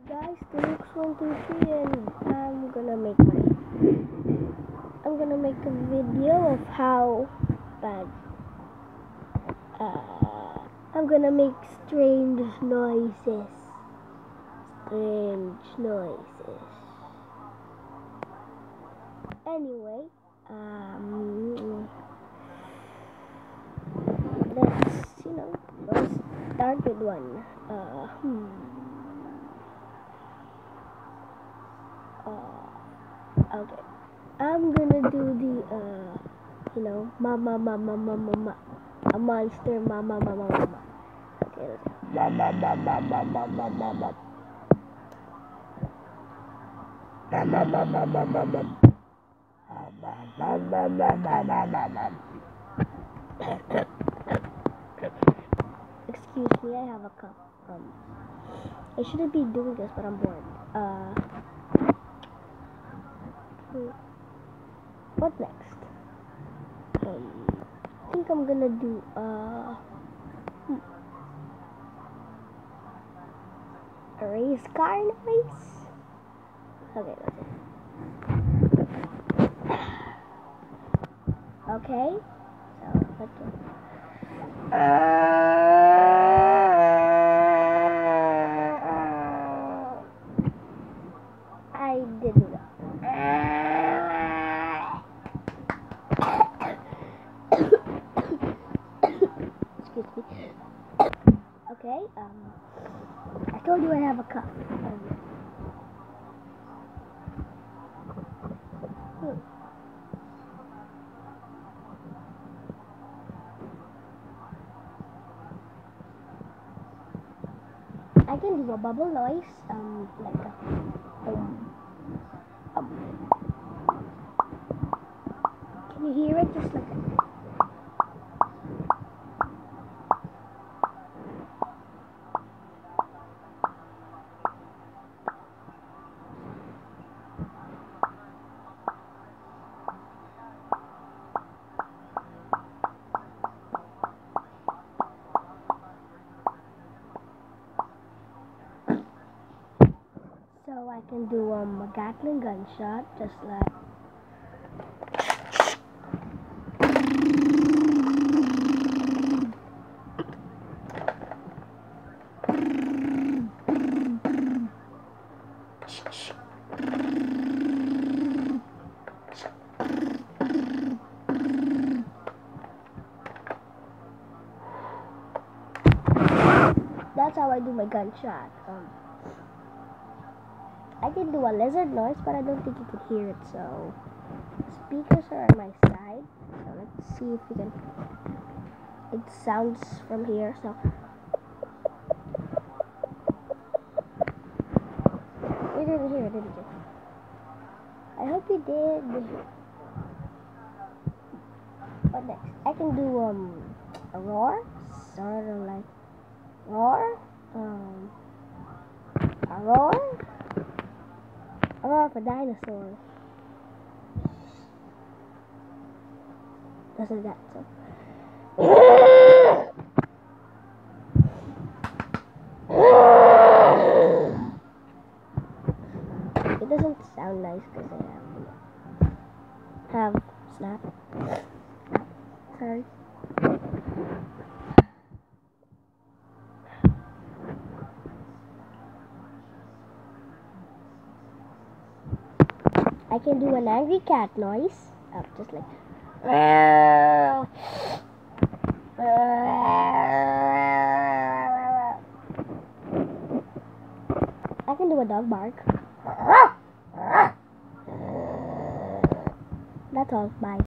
Guys, the looks 1, 2, 3, and I'm gonna make a video of how bad I'm gonna make strange noises. Anyway, let's start with one. Okay. I'm gonna do the mama, a monster mama. Okay, let's excuse me, I have a cup. I shouldn't be doing this, but I'm bored. What next? I think I'm gonna do a race car noise. Okay, that's it. Okay, so let's go. I didn't know. Excuse me. Okay, I told you I have a cup. I can do a bubble noise, like a Can you hear it? Just like a So I can do a Gatling gunshot, just like that's how I do my gunshot. I can do a lizard noise, but I don't think you can hear it, so speakers are on my side. So let's see if we can. It sounds from here, so you didn't hear it, did you? I hope you did. What next? I can do a roar, sort of like roar, a roar. A roar of a dinosaur. Doesn't that so? It doesn't sound nice because I have snap. Sorry. I can do an angry cat noise, just like. I can do a dog bark. That's all. Bye.